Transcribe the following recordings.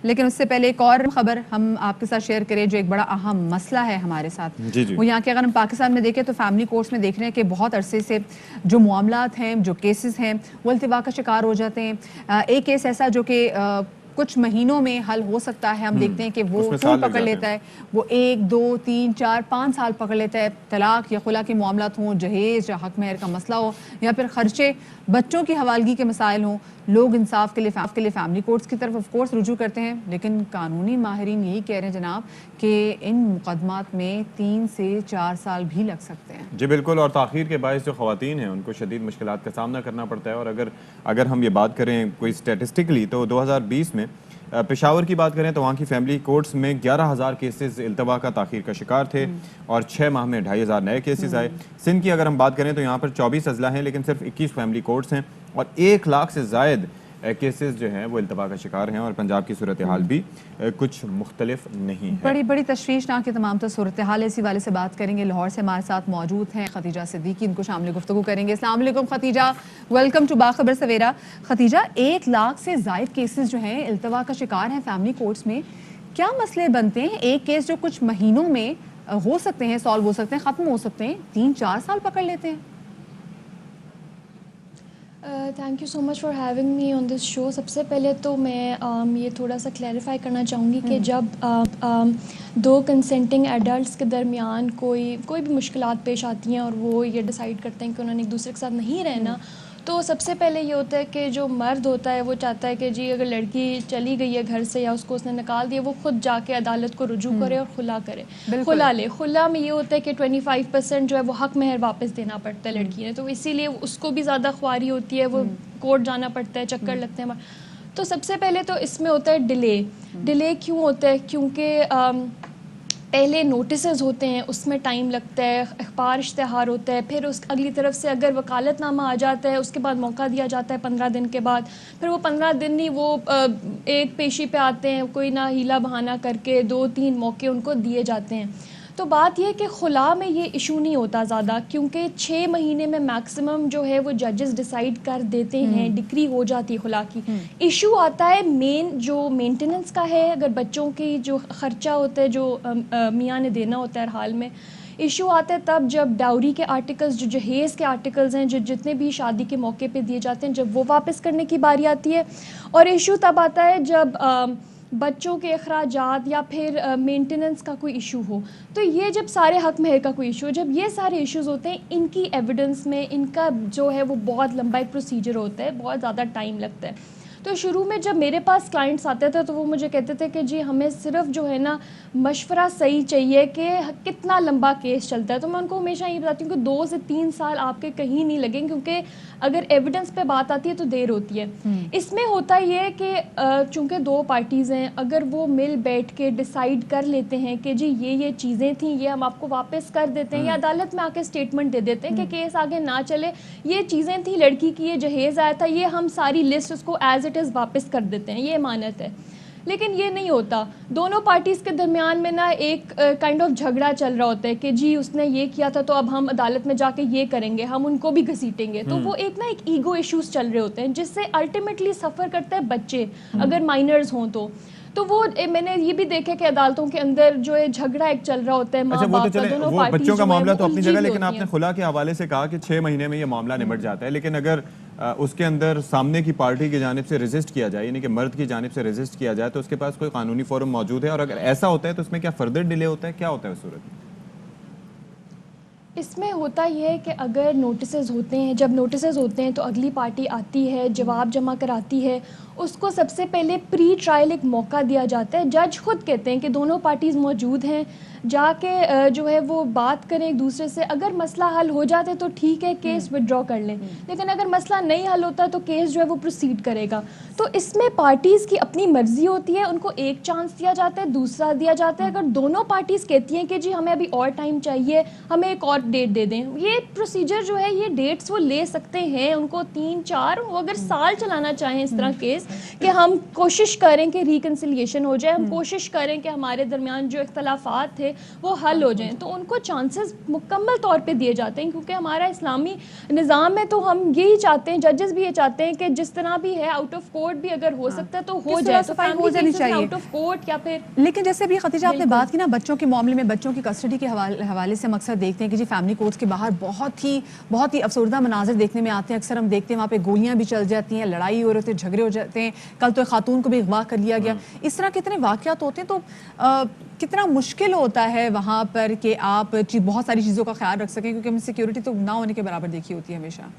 लेकिन उससे पहले एक और खबर हम आपके साथ शेयर करें जो एक बड़ा अहम मसला है हमारे साथ। जी। वो यहाँ के अगर हम पाकिस्तान में देखें तो फैमिली कोर्ट्स में देख रहे हैं कि बहुत अरसे से जो मामलात हैं, जो केसेस हैं, वो अल्तवा का शिकार हो जाते हैं। एक केस ऐसा जो कि कुछ महीनों में हल हो सकता है, हम देखते हैं कि वो टूर पकड़ लेता है, वो 1, 2, 3, 4, 5 साल पकड़ लेता है। तलाक या खुला के मामलात हों, जहेज या हक महर का मसला हो, या फिर खर्चे, बच्चों की हवालगी के मसाइल हों, लोग इंसाफ के लिए फैमिली कोर्ट्स की तरफ ऑफ कोर्स रुजू करते हैं। लेकिन कानूनी माहिरीन यही कह रहे हैं जनाब कि इन मुकदमात में 3 से 4 साल भी लग सकते हैं। जी बिल्कुल, और ताख़ीर के बायस जो ख़वातीन हैं उनको शदीद मुश्किलात का सामना करना पड़ता है। और अगर हम ये बात करें कोई स्टैटिस्टिकली तो 2020 में पेशावर की बात करें तो वहाँ की फैमिली कोर्ट्स में 11,000 केसेस इल्तवा का ताख़ीर का शिकार थे और 6 माह में 2,500 नए केसेस आए। सिंध की अगर हम बात करें तो यहाँ पर 24 अजला हैं, लेकिन सिर्फ 21 फैमिली कोर्ट्स हैं और 1 लाख से ज़ायद केसेस जो हैं वो इल्तवा का शिकार हैं। और पंजाब की सूरत हाल भी कुछ मुख्तलिफ नहीं है। बड़ी बड़ी तशवीशनाक के तमाम तो सूरत हाल इसी वाले से बात करेंगे। लाहौर से हमारे साथ मौजूद हैं खतीजा सिद्दीकी, इनको शामिल गुफ्तगू करेंगे। अस्सलाम वालेकुम खतीजा, वेलकम टू बाखबर सवेरा। खतीजा, 1 लाख से ज़ायद केसेस जो हैं इल्तवा का शिकार हैं फैमिली कोर्ट्स में, क्या मसले बनते हैं? एक केस जो कुछ महीनों में हो सकते हैं, सॉल्व हो सकते हैं, ख़त्म हो सकते हैं, 3-4 साल पकड़ लेते हैं। Thank you so much for having me on this show. सबसे पहले तो मैं ये थोड़ा सा क्लैरिफाई करना चाहूँगी कि जब दो कंसेंटिंग एडल्ट्स के दरमियान कोई भी मुश्किलात पेश आती हैं और वो ये डिसाइड करते हैं कि उन्होंने एक दूसरे के साथ नहीं रहना, तो सबसे पहले ये होता है कि जो मर्द होता है वो चाहता है कि जी अगर लड़की चली गई है घर से या उसको उसने निकाल दिया, वो खुद जाके अदालत को रुजू करे और खुला करे, खुला ले। खुला में ये होता है कि 25% जो है वो हक महर वापस देना पड़ता है लड़की ने, तो इसीलिए उसको भी ज़्यादा ख्वारी होती है, वो कोर्ट जाना पड़ता है, चक्कर लगते हैं। तो सबसे पहले तो इसमें होता है डिले क्यों होता है? क्योंकि पहले नोटिसेस होते हैं, उसमें टाइम लगता है, अखबार इश्तिहार होता है, फिर उस अगली तरफ से अगर वकालतनामा आ जाता है उसके बाद मौका दिया जाता है 15 दिन के बाद, फिर वो 15 दिन नहीं, वो एक पेशी पे आते हैं, कोई ना हीला बहाना करके 2-3 मौके उनको दिए जाते हैं। तो बात यह कि खुला में ये इशू नहीं होता ज़्यादा, क्योंकि 6 महीने में मैक्सिमम जो है वो जजेस डिसाइड कर देते हैं, डिक्री हो जाती है खुला की। इशू आता है जो मेंटेनेंस का है, अगर बच्चों की जो ख़र्चा होता है जो मियाँ ने देना होता है हर हाल में। इशू आता है तब जब डाउरी के आर्टिकल्स, जो जहेज़ के आर्टिकल्स हैं, जो जितने भी शादी के मौके पे दिए जाते हैं, जब वो वापस करने की बारी आती है। और इशू तब आता है जब बच्चों के अखराजात या फिर मेंटेनेंस का कोई इशू हो। तो ये जब सारे हक महर का कोई इशू हो, जब ये सारे इश्यूज़ होते हैं, इनकी एविडेंस में इनका जो है वो बहुत लंबा एक प्रोसीजर होता है, बहुत ज़्यादा टाइम लगता है। तो शुरू में जब मेरे पास क्लाइंट्स आते थे तो वो मुझे कहते थे कि जी हमें सिर्फ जो है ना मशवरा सही चाहिए कि कितना लंबा केस चलता है। तो मैं उनको हमेशा ये बताती हूँ कि 2 से 3 साल आपके कहीं नहीं लगेंगे, क्योंकि अगर एविडेंस पे बात आती है तो देर होती है। इसमें होता ये है कि चूँकि 2 पार्टीज़ हैं, अगर वो मिल बैठ के डिसाइड कर लेते हैं कि जी ये चीज़ें थी, ये हम आपको वापस कर देते हैं, या अदालत में आके स्टेटमेंट दे देते हैं कि केस आगे ना चले, ये चीज़ें थी, लड़की की ये जहेज़ आया था, ये हम सारी लिस्ट उसको एज इट इज़ वापस कर देते हैं, ये मानत है। लेकिन ये नहीं होता, दोनों पार्टीज़ के दरमियान में ना एक काइंड ऑफ झगड़ा चल रहा होता है कि जी उसने ये किया था तो अब हम अदालत में जाके ये करेंगे, हम उनको भी घसीटेंगे। तो वो एक ईगो इश्यूज चल रहे होते हैं, जिससे अल्टीमेटली सफ़र करते हैं बच्चे, अगर माइनर्स हों तो वो मैंने ये भी देखा कि अदालतों के अंदर जो है झगड़ा एक चल रहा होता है माँ बाप का, दोनों वो बच्चों का मामला तो अपनी जगह, लेकिन आपने हैं। खुला के हवाले से कहा कि 6 महीने में ये मामला निपट जाता है, लेकिन अगर उसके अंदर सामने की पार्टी की जानिब से रेजिस्ट किया जाए, यानी कि मर्द की जानिब से रेजिस्ट किया जाए, तो उसके पास कोई कानूनी फोरम मौजूद है? और अगर ऐसा होता है तो उसमें क्या फर्दर डिले होता है, क्या होता है उस सूरत में? इसमें होता यह है कि अगर नोटिसेस होते हैं, जब नोटिसेस होते हैं तो अगली पार्टी आती है, जवाब जमा कराती है, उसको सबसे पहले प्री ट्रायल एक मौका दिया जाता है। जज खुद कहते हैं कि दोनों पार्टीज़ मौजूद हैं, जाके जो है वो बात करें एक दूसरे से, अगर मसला हल हो जाते तो ठीक है, केस विड्रॉ कर लें, लेकिन अगर मसला नहीं हल होता तो केस जो है वो प्रोसीड करेगा। तो इसमें पार्टीज़ की अपनी मर्जी होती है, उनको एक चांस दिया जाता है, दूसरा दिया जाता है। अगर दोनों पार्टीज़ कहती हैं कि जी हमें अभी और टाइम चाहिए, हमें एक और डेट दे दें, ये प्रोसीजर जो है, ये डेट्स वो ले सकते हैं, उनको 3-4, वो अगर साल चलाना चाहें इस तरह केस कि हम कोशिश करें कि रिकन्सिलिएशन हो जाए, हम कोशिश करें कि हमारे दरमियान जो इख्तलाफात थे वो हल हो जाएं, तो उनको चांसेस मुकम्मल तौर पे दिए जाते हैं, क्योंकि हमारा इस्लामी निज़ाम में तो हम यही चाहते हैं, जजेस भी ये चाहते हैं कि जिस तरह भी है आउट ऑफ कोर्ट भी अगर हो सकता है तो हो जाए, तो सफाई हो जानी चाहिए आउट ऑफ कोर्ट या फिर। लेकिन जैसे भी खतीजा आपने बात की ना बच्चों के मामले में, बच्चों की कस्टडी के हवाले से हम अक्सर देखते हैं कि जी फैमिली कोर्ट्स के बाहर बहुत ही अफसरदा मनाजिर देखने में आते हैं। अक्सर हम देखते हैं वहाँ पे गोलियां भी चल जाती हैं, लड़ाई हो रही होती है, झगड़े हो जाते हैं, कल तो एक खातून को भी अगवा कर लिया गया। इस तरह कितने वाक़यात होते हैं, तो कितना मुश्किल होता है वहाँ पर कि आप बहुत सारी चीज़ों का ख्याल रख सकें, क्योंकि हमें सिक्योरिटी तो ना होने के बराबर देखी होती है हमेशा।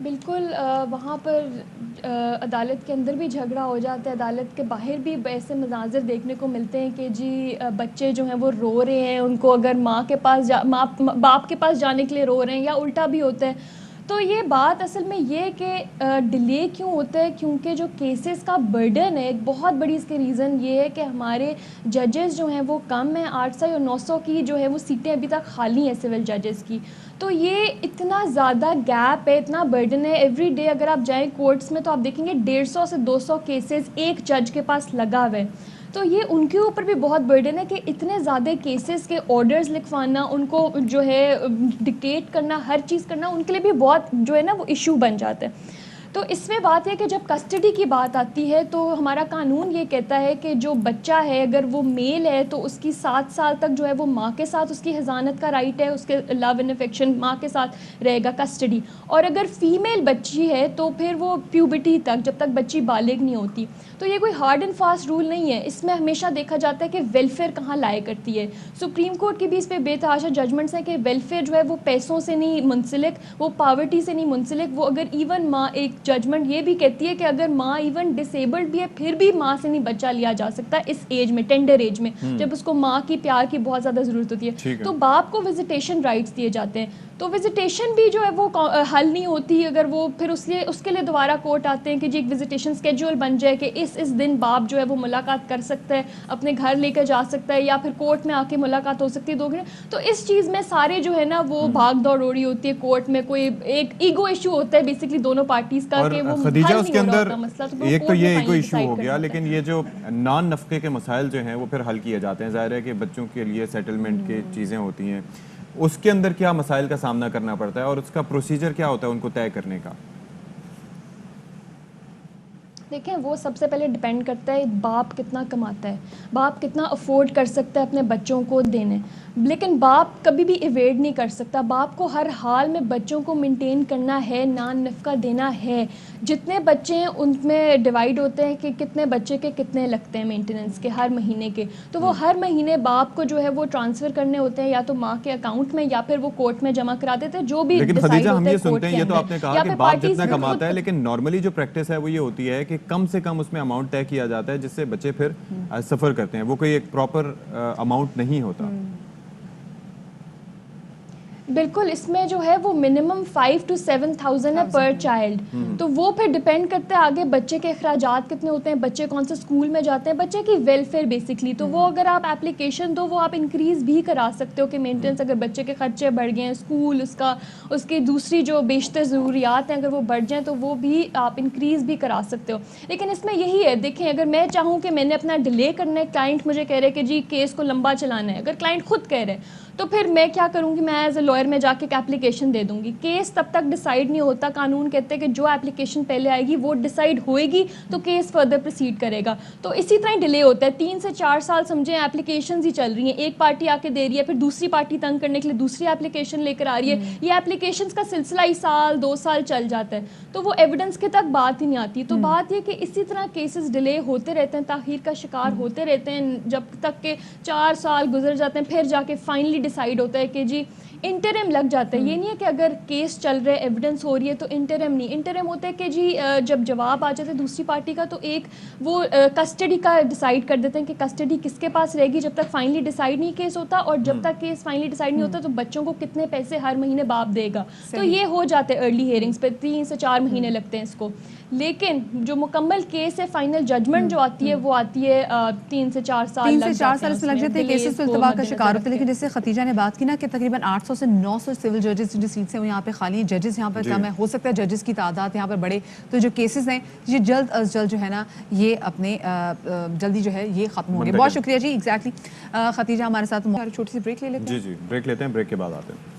बिल्कुल, वहाँ पर अदालत के अंदर भी झगड़ा हो जाता है, अदालत के बाहर भी ऐसे मनाज़िर देखने को मिलते हैं कि जी बच्चे जो हैं वो रो रहे हैं, उनको अगर माँ के पास बाप के पास जाने के लिए रो रहे हैं, या उल्टा भी होता है। तो ये बात असल में ये कि डिले क्यों होता है, क्योंकि जो केसेस का बर्डन है, एक बहुत बड़ी इसके रीज़न ये है कि हमारे जजेस जो हैं वो कम हैं। 800 और 900 की जो है वो सीटें अभी तक खाली हैं सिविल जजेस की। तो ये इतना ज़्यादा गैप है, इतना बर्डन है। एवरी डे अगर आप जाएं कोर्ट्स में तो आप देखेंगे 150 से 200 केसेस एक जज के पास लगा हुआ है। तो ये उनके ऊपर भी बहुत बर्डन है कि इतने ज़्यादा केसेस के ऑर्डर्स लिखवाना, उनको जो है डिक्टेट करना, हर चीज़ करना उनके लिए भी बहुत जो है ना वो इशू बन जाता है। तो इसमें बात है कि जब कस्टडी की बात आती है तो हमारा कानून ये कहता है कि जो बच्चा है अगर वो मेल है तो उसकी 7 साल तक जो है वो माँ के साथ उसकी हिजानत का राइट है, उसके लव एंड अफेक्शन माँ के साथ रहेगा कस्टडी। और अगर फीमेल बच्ची है तो फिर वो प्यूबर्टी तक, जब तक बच्ची बालिग नहीं होती। तो ये कोई हार्ड एंड फास्ट रूल नहीं है, इसमें हमेशा देखा जाता है कि वेलफेयर कहाँ लाया करती है। सुप्रीम कोर्ट की भी इस पर बेतहाशा जजमेंट्स हैं कि वेलफेयर जो है वो पैसों से नहीं मुंसलिक, वो पावर्टी से नहीं मुंसलिक। वो अगर इवन माँ, एक जजमेंट ये भी कहती है कि अगर माँ इवन डिसेबल्ड भी है फिर भी माँ से नहीं बच्चा लिया जा सकता इस एज में, टेंडर एज में, जब उसको माँ की प्यार की बहुत ज़्यादा ज़रूरत होती है। तो बाप को विजिटेशन राइट्स दिए जाते हैं, तो विजिटेशन भी जो है वो हल नहीं होती। अगर वो फिर उसके लिए दोबारा कोर्ट आते हैं कि जी एक विजिटेशन स्केड्यूल बन जाए कि इस दिन बाप जो है वो मुलाकात कर सकता है, अपने घर लेकर जा सकता है, या फिर कोर्ट में आके मुलाकात हो सकती है 2 घंटे। तो इस चीज़ में सारे जो है ना वो भाग दौड़ हो रही होती है कोर्ट में, कोई एक ईगो इशू होता है बेसिकली दोनों पार्टीज का कि वो खदीजा उसके अंदर मसला, तो एक तो ये ईगो इशू हो गया, लेकिन ये जो नॉन नफके के मसाइल जो हैं वो फिर हल किए जाते हैं। जाहिर है कि बच्चों के लिए सेटलमेंट की चीज़ें होती हैं, उसके अंदर क्या मसाइल का सामना करना पड़ता है और उसका प्रोसीजर क्या होता है उनको तय करने का? देखें, वो सबसे पहले डिपेंड करता है बाप कितना कमाता है, बाप कितना अफोर्ड कर सकता है अपने बच्चों को देने। लेकिन बाप कभी भी इवेड नहीं कर सकता, बाप को हर हाल में बच्चों को मेंटेन करना है, नान नफ़का देना है। जितने बच्चे हैं उनमें डिवाइड होते हैं कि कितने बच्चे के कितने लगते हैं मेंटेनेंस के हर महीने के, तो वो हर महीने बाप को जो है वो ट्रांसफ़र करने होते हैं, या तो माँ के अकाउंट में या फिर वो कोर्ट में जमा करा देते हैं, जो भी। लेकिन खदीजा हम ये सुनते हैं, ये तो आपने कहा कि बाप जितना कमाता है, लेकिन नॉर्मली जो प्रैक्टिस है वो ये होती है कि कम से कम उसमें अमाउंट तय किया जाता है जिससे बच्चे फिर सफ़र करते हैं, वो कोई एक प्रॉपर अमाउंट नहीं होता। बिल्कुल, इसमें जो है वो मिनिमम 5 to 7,000 है पर चाइल्ड। तो वो फिर डिपेंड करता है आगे बच्चे के अखराजात कितने होते हैं, बच्चे कौन से स्कूल में जाते हैं, बच्चे की वेलफेयर बेसिकली। तो वो अगर आप एप्लीकेशन दो वो आप इंक्रीज़ भी करा सकते हो कि मेंटेनेंस, अगर बच्चे के खर्चे बढ़ गए हैं, स्कूल उसकी दूसरी जो बेशतर ज़रूरियात हैं अगर वो बढ़ जाएँ तो वो भी आप इंक्रीज़ भी करा सकते हो। लेकिन इसमें यही है, देखें, अगर मैं चाहूँ कि मैंने अपना डिले करना है, क्लाइंट मुझे कह रहे हैं कि जी केस को लंबा चलाना है, अगर क्लाइंट खुद कह रहे हैं तो फिर मैं क्या करूँगी, मैं एज ए लॉयर में जाके एक एप्लीकेशन दे दूँगी। केस तब तक डिसाइड नहीं होता, कानून कहते हैं कि जो एप्लीकेशन पहले आएगी वो डिसाइड होएगी तो केस फर्दर प्रोसीड करेगा। तो इसी तरह डिले होता है, 3 से 4 साल समझें एप्लीकेशन ही चल रही हैं, एक पार्टी आके दे रही है, फिर दूसरी पार्टी तंग करने के लिए दूसरी एप्लीकेशन लेकर आ रही है, ये एप्लीकेशन का सिलसिला ही साल 2 साल चल जाता है, तो वो एविडेंस के तक बात ही नहीं आती। तो बात ये कि इसी तरह केसेस डिले होते रहते हैं, ताखीर का शिकार होते रहते हैं, जब तक के 4 साल गुजर जाते हैं, फिर जाके फाइनली डिसाइड होता है कि जी इंटरिम लग जाता है। ये नहीं है कि अगर केस चल रहा है, एविडेंस हो रही है तो इंटरिम नहीं, इंटरिम होता है कि जी जब जवाब आ जाता है दूसरी पार्टी का तो एक वो कस्टडी का डिसाइड कर देते हैं कि कस्टडी किसके पास रहेगी जब तक फाइनली डिसाइड नहीं केस होता, और जब तक केस फाइनली डिसाइड नहीं होता तो बच्चों को कितने पैसे हर महीने बाप देगा। तो ये हो जाते हैं अर्ली हियरिंग्स पे, 3 से 4 महीने लगते हैं इसको। लेकिन जो मुकम्मल केस है, फाइनल जजमेंट जो आती है वो आती है 3 से 4 साल इसमें लग जाते हैं, केसेस तो इल्तबा का शिकार होते हैं। लेकिन जैसे खतीजा खतीजा ने बात की ना कि तकरीबन 800 से 900 सिविल जजेस जो सीट्स हैं वो यहाँ पे खाली हैं, जजेस यहाँ पर कम है, हो सकता है जजेस की तादाद यहाँ पर बढ़े, तो जो केसेस हैं ये जल्द अज जल्द जो है ना ये अपने जल्दी जो है ये खत्म होंगे। बहुत शुक्रिया जी। एग्जैक्टली खतीजा हमारे साथ, छोटी सी ब्रेक ले लेते हैं। जी ब्रेक लेते हैं, ब्रेक के बाद आते हैं।